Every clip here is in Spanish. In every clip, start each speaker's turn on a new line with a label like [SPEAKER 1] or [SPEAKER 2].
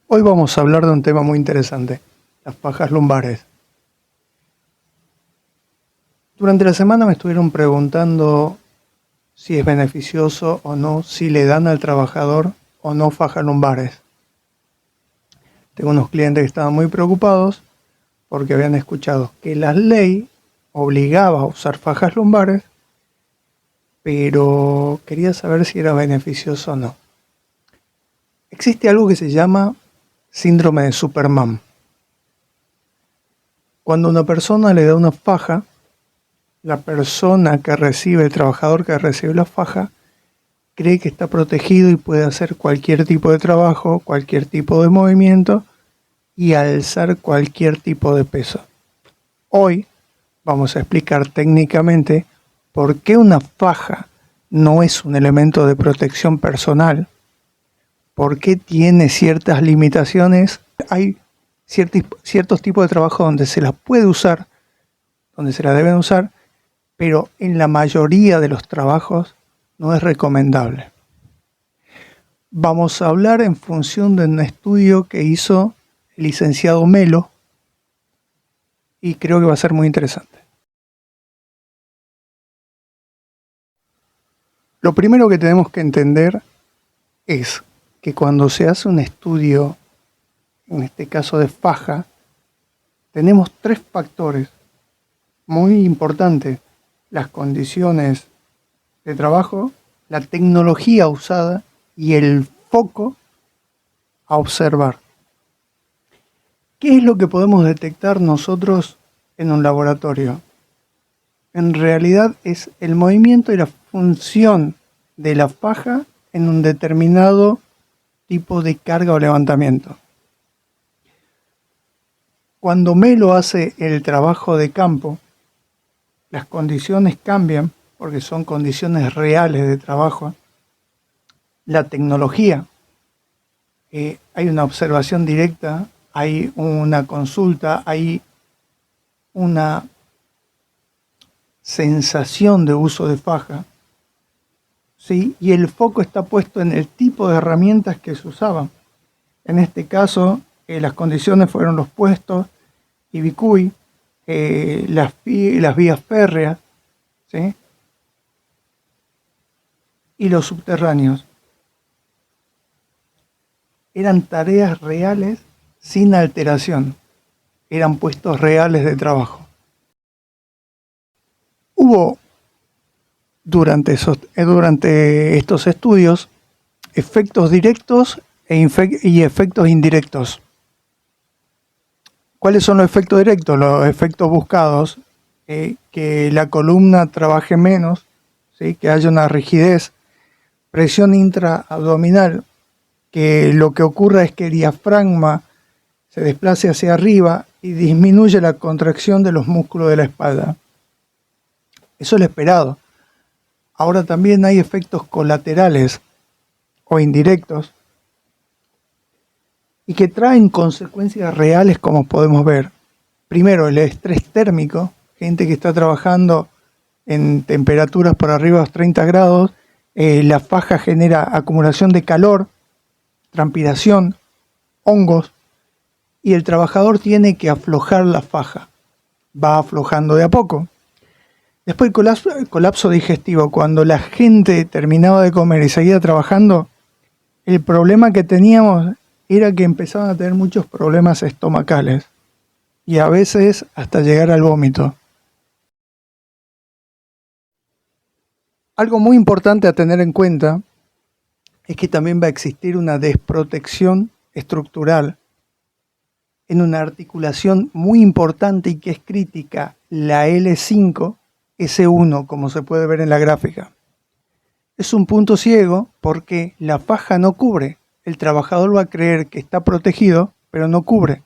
[SPEAKER 1] Hoy vamos a hablar de un tema muy interesante, las fajas lumbares. Durante la semana me estuvieron preguntando si es beneficioso o no, si le dan al trabajador o no fajas lumbares. Tengo unos clientes que estaban muy preocupados porque habían escuchado que la ley obligaba a usar fajas lumbares, pero quería saber si era beneficioso o no. Existe algo que se llama síndrome de Superman. Cuando una persona le da una faja, la persona que recibe, el trabajador que recibe la faja, cree que está protegido y puede hacer cualquier tipo de trabajo, cualquier tipo de movimiento y alzar cualquier tipo de peso. Hoy vamos a explicar técnicamente por qué una faja no es un elemento de protección personal, por qué tiene ciertas limitaciones. Hay ciertos tipos de trabajo donde se las puede usar, donde se las deben usar, pero en la mayoría de los trabajos no es recomendable. Vamos a hablar en función de un estudio que hizo el licenciado Melo y creo que va a ser muy interesante. Lo primero que tenemos que entender es que cuando se hace un estudio, en este caso de faja, tenemos tres factores muy importantes: las condiciones de trabajo, la tecnología usada y el foco a observar. ¿Qué es lo que podemos detectar nosotros en un laboratorio? En realidad es el movimiento y la función de la faja en un determinado tipo de carga o levantamiento. Cuando Melo hace el trabajo de campo, las condiciones cambian porque son condiciones reales de trabajo. La tecnología, hay una observación directa, hay una consulta, hay una sensación de uso de faja, ¿sí? Y el foco está puesto en el tipo de herramientas que se usaban. En este caso, las condiciones fueron los puestos, Ibicuy, las vías férreas, ¿sí? Y los subterráneos. Eran tareas reales sin alteración, eran puestos reales de trabajo. Hubo durante estos estudios efectos directos y efectos indirectos. ¿Cuáles son los efectos directos? Los efectos buscados, que la columna trabaje menos, ¿sí? Que haya una rigidez, presión intraabdominal, que lo que ocurra es que el diafragma se desplace hacia arriba y disminuye la contracción de los músculos de la espalda. Eso es lo esperado. Ahora también hay efectos colaterales o indirectos y que traen consecuencias reales, como podemos ver. Primero, el estrés térmico, gente que está trabajando en temperaturas por arriba de los 30 grados, la faja genera acumulación de calor, transpiración, hongos, y el trabajador tiene que aflojar la faja. Va aflojando de a poco. Después el colapso digestivo, cuando la gente terminaba de comer y seguía trabajando, el problema que teníamos era que empezaban a tener muchos problemas estomacales y a veces hasta llegar al vómito. Algo muy importante a tener en cuenta es que también va a existir una desprotección estructural en una articulación muy importante y que es crítica, la L5, S1, como se puede ver en la gráfica. Es un punto ciego porque la faja no cubre. El trabajador va a creer que está protegido, pero no cubre.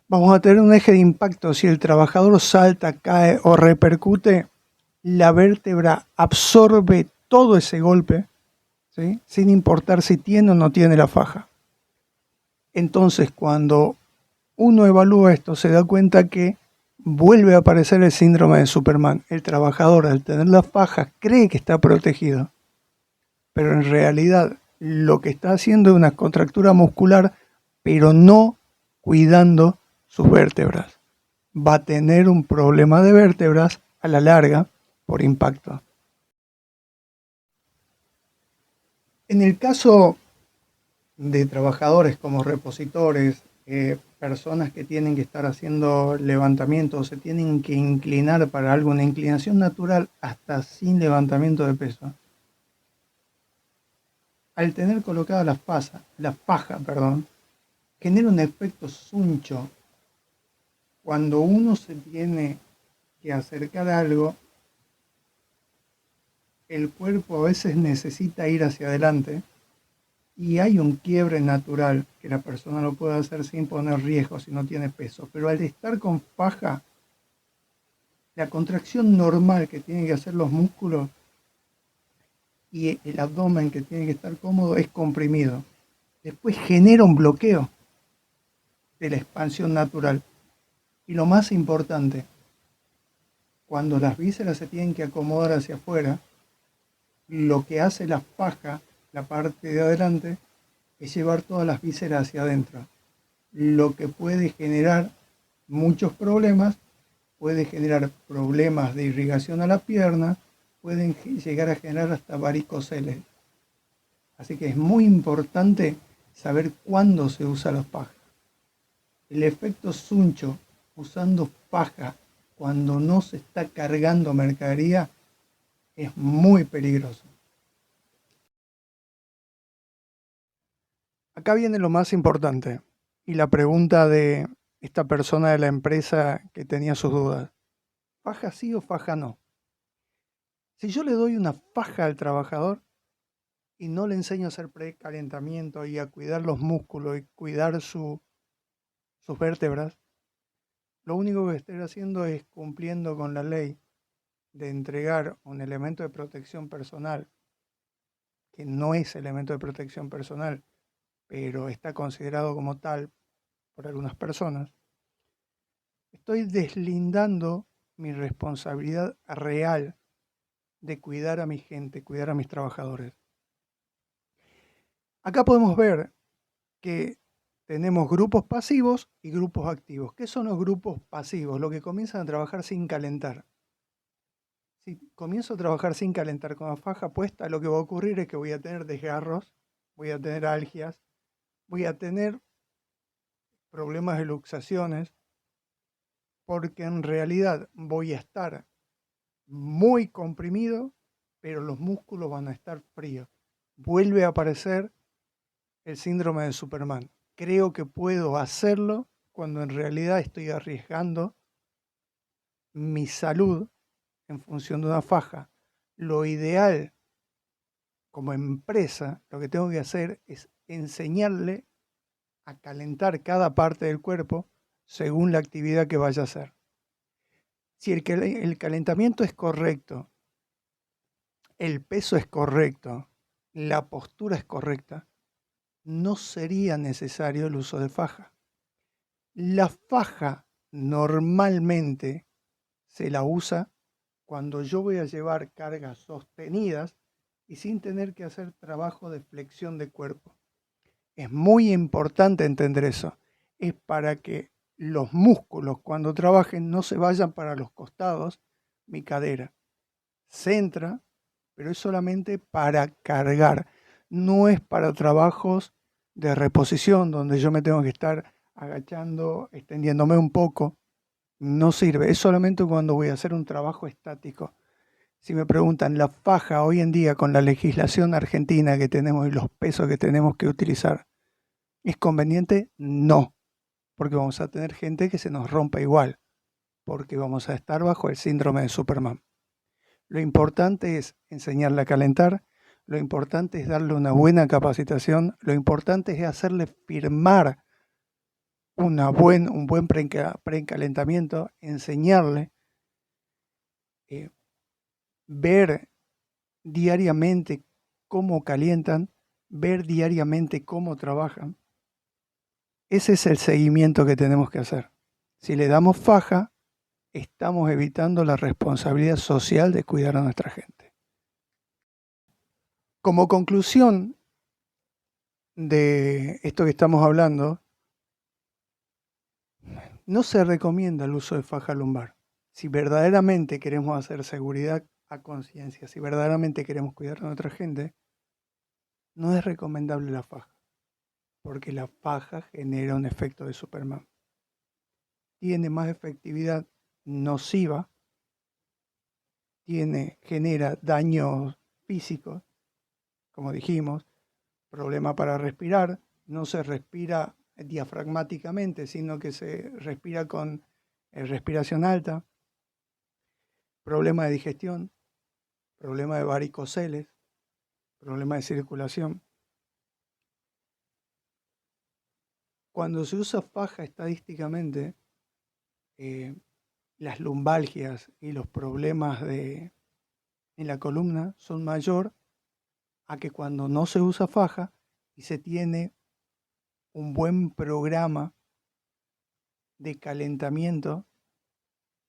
[SPEAKER 1] Vamos a tener un eje de impacto. Si el trabajador salta, cae o repercute, la vértebra absorbe todo ese golpe, ¿sí? Sin importar si tiene o no tiene la faja. Entonces, cuando uno evalúa esto, se da cuenta que vuelve a aparecer el síndrome de Superman. El trabajador, al tener la faja, cree que está protegido, pero en realidad lo que está haciendo es una contractura muscular pero no cuidando sus vértebras. Va a tener un problema de vértebras a la larga por impacto. En el caso de trabajadores como repositores, personas que tienen que estar haciendo levantamientos, se tienen que inclinar para algo, una inclinación natural hasta sin levantamiento de peso. Al tener colocada la faja, genera un efecto suncho. Cuando uno se tiene que acercar a algo, el cuerpo a veces necesita ir hacia adelante y hay un quiebre natural que la persona lo puede hacer sin poner riesgo si no tiene peso. Pero al estar con faja, la contracción normal que tienen que hacer los músculos y el abdomen que tiene que estar cómodo es comprimido. Después genera un bloqueo de la expansión natural. Y lo más importante, cuando las vísceras se tienen que acomodar hacia afuera, lo que hace la faja, la parte de adelante, es llevar todas las vísceras hacia adentro. Lo que puede generar muchos problemas, puede generar problemas de irrigación a la pierna, pueden llegar a generar hasta varicoceles. Así que es muy importante saber cuándo se usa la faja. El efecto suncho usando faja cuando no se está cargando mercadería es muy peligroso. Acá viene lo más importante y la pregunta de esta persona de la empresa que tenía sus dudas. ¿Faja sí o faja no? Si yo le doy una faja al trabajador y no le enseño a hacer precalentamiento y a cuidar los músculos y cuidar sus vértebras, lo único que estoy haciendo es cumpliendo con la ley de entregar un elemento de protección personal, que no es elemento de protección personal, pero está considerado como tal por algunas personas. Estoy deslindando mi responsabilidad real de cuidar a mi gente, cuidar a mis trabajadores. Acá podemos ver que tenemos grupos pasivos y grupos activos. ¿Qué son los grupos pasivos? Los que comienzan a trabajar sin calentar. Si comienzo a trabajar sin calentar con la faja puesta, lo que va a ocurrir es que voy a tener desgarros, voy a tener algias, voy a tener problemas de luxaciones, porque en realidad voy a estar muy comprimido, pero los músculos van a estar fríos. Vuelve a aparecer el síndrome de Superman. Creo que puedo hacerlo cuando en realidad estoy arriesgando mi salud en función de una faja. Lo ideal como empresa, lo que tengo que hacer es enseñarle a calentar cada parte del cuerpo según la actividad que vaya a hacer. Si el calentamiento es correcto, el peso es correcto, la postura es correcta, no sería necesario el uso de faja. La faja normalmente se la usa cuando yo voy a llevar cargas sostenidas y sin tener que hacer trabajo de flexión de cuerpo. Es muy importante entender eso. Es para que los músculos cuando trabajen no se vayan para los costados, mi cadera. Centra, pero es solamente para cargar. No es para trabajos de reposición donde yo me tengo que estar agachando, extendiéndome un poco. No sirve. Es solamente cuando voy a hacer un trabajo estático. Si me preguntan, ¿la faja hoy en día con la legislación argentina que tenemos y los pesos que tenemos que utilizar, ¿es conveniente? No, porque vamos a tener gente que se nos rompa igual, porque vamos a estar bajo el síndrome de Superman. Lo importante es enseñarle a calentar, lo importante es darle una buena capacitación, lo importante es hacerle firmar un buen precalentamiento, enseñarle, ver diariamente cómo calientan, ver diariamente cómo trabajan. Ese es el seguimiento que tenemos que hacer. Si le damos faja, estamos evitando la responsabilidad social de cuidar a nuestra gente. Como conclusión de esto que estamos hablando, no se recomienda el uso de faja lumbar. Si verdaderamente queremos hacer seguridad a conciencia, si verdaderamente queremos cuidar a nuestra gente, no es recomendable la faja, porque la faja genera un efecto de Superman. Tiene más efectividad nociva, genera daños físicos, como dijimos, problema para respirar, no se respira diafragmáticamente, sino que se respira con respiración alta, problema de digestión, problema de varicoceles, problema de circulación. Cuando se usa faja estadísticamente, las lumbalgias y los problemas en la columna son mayor a que cuando no se usa faja y se tiene un buen programa de calentamiento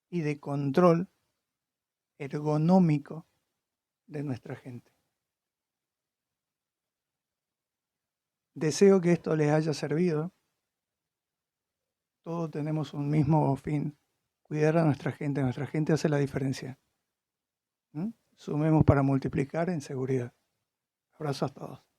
[SPEAKER 1] y de control ergonómico de nuestra gente. Deseo que esto les haya servido. Todos tenemos un mismo fin, cuidar a nuestra gente hace la diferencia. Sumemos para multiplicar en seguridad. Abrazos a todos.